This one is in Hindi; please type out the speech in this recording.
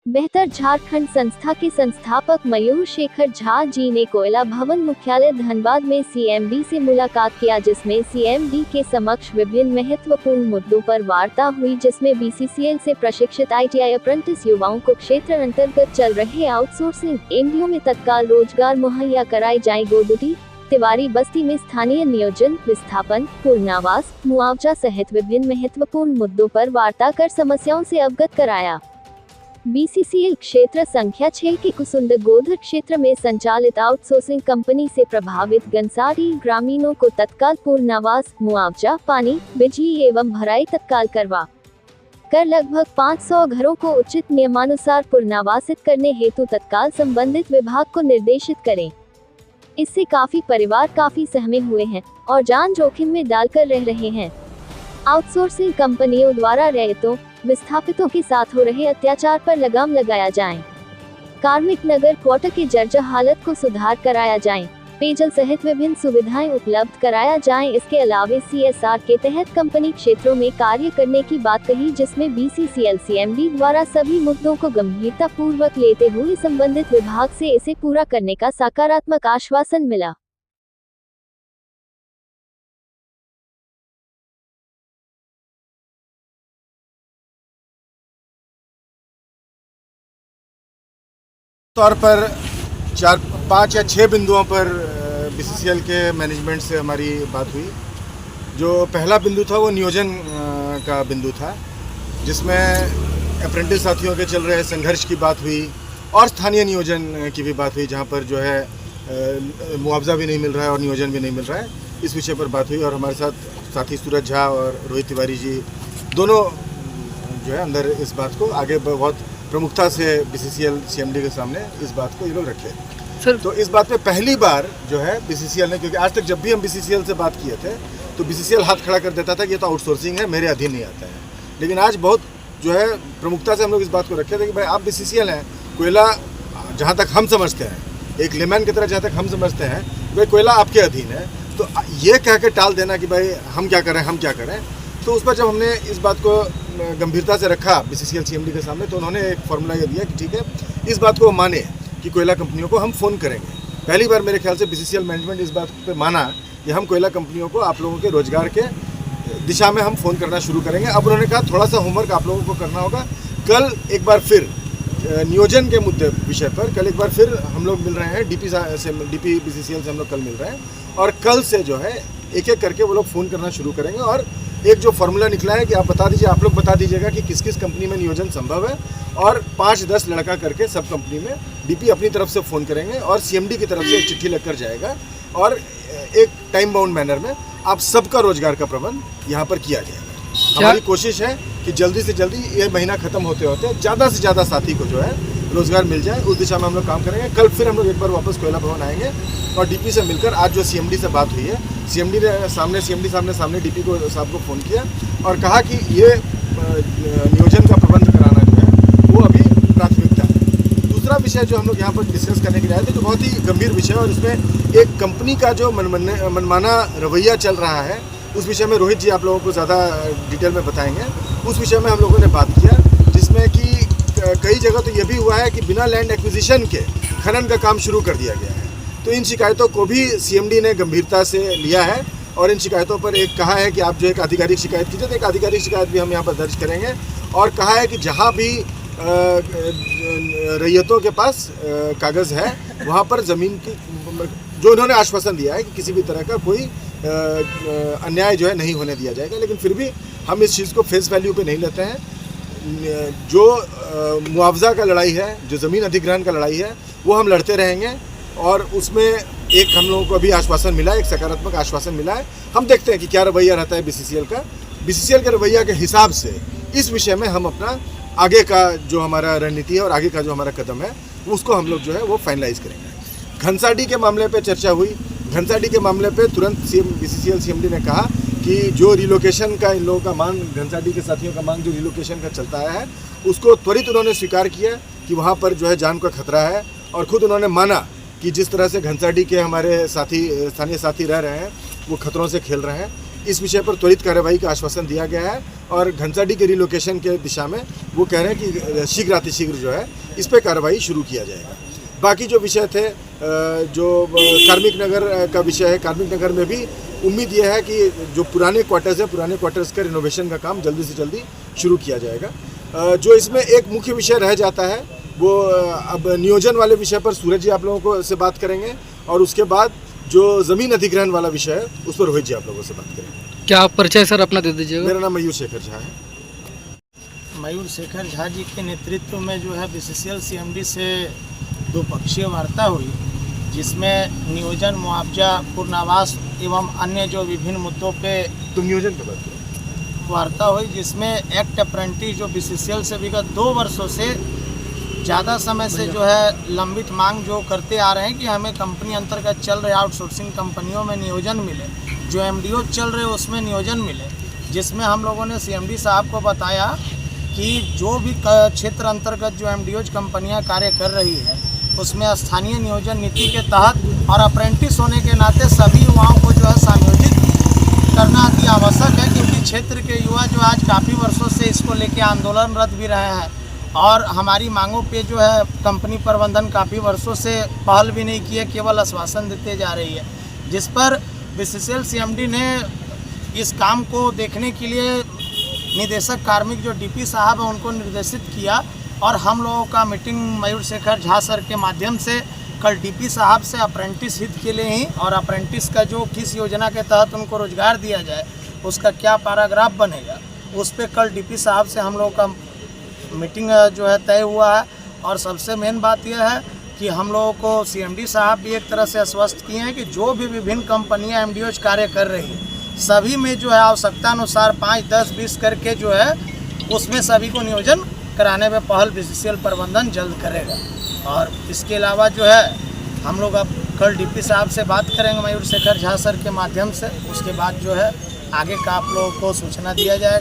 बेहतर झारखंड संस्था के संस्थापक मयूर शेखर झा जी ने कोयला भवन मुख्यालय धनबाद में सीएमडी से मुलाकात किया, जिसमें सीएमडी के समक्ष विभिन्न महत्वपूर्ण मुद्दों पर वार्ता हुई, जिसमें बीसीसीएल से प्रशिक्षित आईटीआई अप्रेंटिस युवाओं को क्षेत्र अंतर्गत चल रहे आउटसोर्सिंग एनजीओ में तत्काल रोजगार मुहैया कराई जाए, गोदुटी तिवारी बस्ती में स्थानीय नियोजन, विस्थापन, पूर्णावास, मुआवजा सहित विभिन्न महत्वपूर्ण मुद्दों पर वार्ता कर समस्याओं से अवगत कराया। बीसीसीएल क्षेत्र संख्या 6 के कुसुंडगोधर क्षेत्र में संचालित आउटसोर्सिंग कंपनी से प्रभावित गंसारी ग्रामीणों को तत्काल पूर्णावास, मुआवजा, पानी, बिजली एवं भराई तत्काल करवा कर लगभग 500 घरों को उचित नियमानुसार पुनर्वासित करने हेतु तत्काल संबंधित विभाग को निर्देशित करें। इससे काफी परिवार काफी सहमे हुए हैं और जान जोखिम में डालकर रह रहे हैं। आउटसोर्सिंग कंपनियों द्वारा रैयतों, विस्थापितों के साथ हो रहे अत्याचार पर लगाम लगाया जाए। कार्मिक नगर क्वार्टर की जर्जर हालत को सुधार कराया जाए। पेयजल सहित विभिन्न सुविधाएं उपलब्ध कराया जाए। इसके अलावा सीएसआर के तहत कंपनी क्षेत्रों में कार्य करने की बात कही, जिसमें बीसीसीएल सीएमडी द्वारा सभी मुद्दों को गंभीरता पूर्वक लेते हुए संबंधित विभाग से इसे पूरा करने का सकारात्मक आश्वासन मिला। तौर पर 4, 5 या 6 बिंदुओं पर बीसीसीएल के मैनेजमेंट से हमारी बात हुई। जो पहला बिंदु था वो नियोजन का बिंदु था, जिसमें अप्रेंटिस साथियों के चल रहे संघर्ष की बात हुई और स्थानीय नियोजन की भी बात हुई, जहाँ पर जो है मुआवजा भी नहीं मिल रहा है और नियोजन भी नहीं मिल रहा है। इस विषय पर बात हुई और हमारे साथ साथी सूरज झा और रोहित तिवारी जी दोनों जो है अंदर इस बात को आगे बहुत प्रमुखता से बीसीसीएल सीएमडी के सामने इस बात को ये लोग रखे सर। तो इस बात पे पहली बार जो है बीसीसीएल ने, क्योंकि आज तक जब भी हम बीसीसीएल से बात किए थे तो बीसीसीएल हाथ खड़ा कर देता था कि ये तो आउटसोर्सिंग है, मेरे अधीन नहीं आता है। लेकिन आज बहुत जो है प्रमुखता से हम लोग इस बात को रखे थे कि भाई आप बीसीसीएल हैं, कोयला जहाँ तक हम समझते हैं, एक लेमैन की तरह जहाँ तक हम समझते हैं भाई कोयला आपके अधीन है, तो ये कह के टाल देना कि भाई हम क्या करें, तो उस पर जब हमने इस बात को गंभीरता से रखा बीसीसीएल सीएमडी के सामने, तो उन्होंने एक फॉर्मूला ये दिया कि ठीक है, इस बात को माने कि कोयला कंपनियों को हम फ़ोन करेंगे। पहली बार मेरे ख्याल से बीसीसीएल मैनेजमेंट इस बात पे माना कि हम कोयला कंपनियों को आप लोगों के रोजगार के दिशा में हम फ़ोन करना शुरू करेंगे। अब उन्होंने कहा थोड़ा सा होमवर्क आप लोगों को करना होगा। कल एक बार फिर नियोजन के मुद्दे विषय पर कल एक बार फिर हम लोग मिल रहे हैं, डीपी बीसीसीएल से हम लोग कल मिल रहे हैं और कल से जो है एक एक करके वो लोग फ़ोन करना शुरू करेंगे और एक जो फार्मूला निकला है कि आप लोग बता दीजिएगा कि किस किस कंपनी में नियोजन संभव है और 5-10 लड़का करके सब कंपनी में डीपी अपनी तरफ से फ़ोन करेंगे और सीएमडी की तरफ से एक चिट्ठी लगकर जाएगा और एक टाइम बाउंड मैनर में आप सबका रोजगार का प्रबंध यहाँ पर किया जाएगा। हमारी कोशिश है कि जल्दी से जल्दी ये महीना ख़त्म होते होते ज़्यादा से ज़्यादा साथी को जो है रोजगार मिल जाए, उस दिशा में हम लोग काम करेंगे। कल फिर हम लोग एक बार वापस कोयला भवन आएंगे और डीपी से मिलकर आज जो सीएमडी से बात हुई है, सीएमडी ने सामने डीपी को साहब को फ़ोन किया और कहा कि ये नियोजन का प्रबंध कराना जो है वो अभी प्राथमिकता है। दूसरा विषय जो हम लोग यहाँ पर डिस्कस करने के लिए आए थे, जो बहुत ही गंभीर विषय है और इसमें एक कंपनी का जो मनमाना रवैया चल रहा है, उस विषय में रोहित जी आप लोगों को ज़्यादा डिटेल में बताएंगे। उस विषय में हम लोगों ने बात किया, जिसमें कि कई जगह तो ये भी हुआ है कि बिना लैंड एक्विजिशन के खनन का काम शुरू कर दिया गया है। तो इन शिकायतों को भी सीएमडी ने गंभीरता से लिया है और इन शिकायतों पर एक कहा है कि आप जो एक आधिकारिक शिकायत कीजिए, तो एक आधिकारिक शिकायत भी हम यहाँ पर दर्ज करेंगे और कहा है कि जहाँ भी रैयतों के पास कागज़ है वहाँ पर ज़मीन की जो उन्होंने आश्वासन दिया है कि किसी भी तरह का कोई अन्याय जो है नहीं होने दिया जाएगा। लेकिन फिर भी हम इस चीज़ को फेस वैल्यू पे नहीं लेते हैं। जो मुआवजा का लड़ाई है, जो ज़मीन अधिग्रहण का लड़ाई है, वो हम लड़ते रहेंगे और उसमें एक हम लोगों को अभी आश्वासन मिला है, एक सकारात्मक आश्वासन मिला है। हम देखते हैं कि क्या रवैया रहता है बीसीसीएल का। बीसीसीएल के रवैया के हिसाब से इस विषय में हम अपना आगे का जो हमारा रणनीति है और आगे का जो हमारा कदम है उसको हम लोग जो है वो फाइनलाइज करेंगे। घनसाडी के मामले पे चर्चा हुई। घनसाडी के मामले पे तुरंत बीसीसीएल सीएमडी ने कहा कि जो रिलोकेशन का इन लोगों का मांग, घनसाडी के साथियों का मांग जो रिलोकेशन का चलता है, उसको त्वरित उन्होंने स्वीकार किया कि वहाँ पर जो है जान का खतरा है और ख़ुद उन्होंने माना कि जिस तरह से घनसाडी के हमारे साथी स्थानीय साथी रह रहे हैं वो खतरों से खेल रहे हैं। इस विषय पर त्वरित कार्यवाही का आश्वासन दिया गया है और घनसाडी के रिलोकेशन के दिशा में वो कह रहे हैं कि शीघ्र जो है इस पर कार्रवाई शुरू किया जाएगा। बाकी जो विषय थे, जो कार्मिक नगर का विषय है, कार्मिक नगर में भी उम्मीद यह है कि जो पुराने क्वार्टर्स हैं, पुराने क्वार्टर्स का रिनोवेशन का काम जल्दी से जल्दी शुरू किया जाएगा। जो इसमें एक मुख्य विषय रह जाता है वो अब नियोजन वाले विषय पर सूरज जी आप लोगों को से बात करेंगे और उसके बाद जो ज़मीन अधिग्रहण वाला विषय है उस पर रोहित जी आप लोगों से बात करेंगे। क्या आप परिचय सर अपना दे दीजिएगा। मेरा नाम मयूर शेखर झा है। मयूर शेखर झा जी के नेतृत्व में जो है BCCL CMD से द्विपक्षीय वार्ता हुई, जिसमें नियोजन, मुआवजा, पूर्णावास एवं अन्य जो विभिन्न मुद्दों पे नियोजन की बात करें वार्ता हुई, जिसमें एक्ट अप्रेंटिस जो BCCL से विगत 2 वर्षों से ज़्यादा समय से जो है लंबित मांग जो करते आ रहे हैं कि हमें कंपनी अंतर्गत चल रहे आउटसोर्सिंग कंपनियों में नियोजन मिले, जो MDO चल रहे उसमें नियोजन मिले, जिसमें हम लोगों ने CMD साहब को बताया कि जो भी क्षेत्र अंतर्गत जो MDO कंपनियां कार्य कर रही है उसमें स्थानीय नियोजन नीति के तहत और अप्रेंटिस होने के नाते सभी युवाओं को जो है समायोजित करना अति आवश्यक है, क्योंकि क्षेत्र के युवा जो आज काफ़ी वर्षों से इसको लेके आंदोलनरत भी रहे हैं और हमारी मांगों पे जो है कंपनी प्रबंधन काफ़ी वर्षों से पहल भी नहीं की है, केवल आश्वासन देते जा रही है, जिस पर BCCL CMD ने इस काम को देखने के लिए निदेशक कार्मिक जो DP साहब हैं उनको निर्देशित किया और हम लोगों का मीटिंग मयूर शेखर झा सर के माध्यम से कल DP साहब से अप्रेंटिस हित के लिए ही और अप्रेंटिस का जो किस योजना के तहत उनको रोजगार दिया जाए उसका क्या पैराग्राफ बनेगा, उस पर कल DP साहब से हम लोगों का मीटिंग जो है तय हुआ है। और सबसे मेन बात यह है कि हम लोगों को CMD साहब भी एक तरह से आश्वस्त किए हैं कि जो भी विभिन्न कंपनियां MDO कार्य कर रही हैं सभी में जो है आवश्यकता अनुसार 5, 10, 20 करके जो है उसमें सभी को नियोजन कराने में पहल BCCL प्रबंधन जल्द करेगा। और इसके अलावा जो है हम लोग अब कल DP साहब से बात करेंगे मयूर शेखर झा सर के माध्यम से, उसके बाद जो है आगे का आप लोगों को सूचना दिया जाएगा।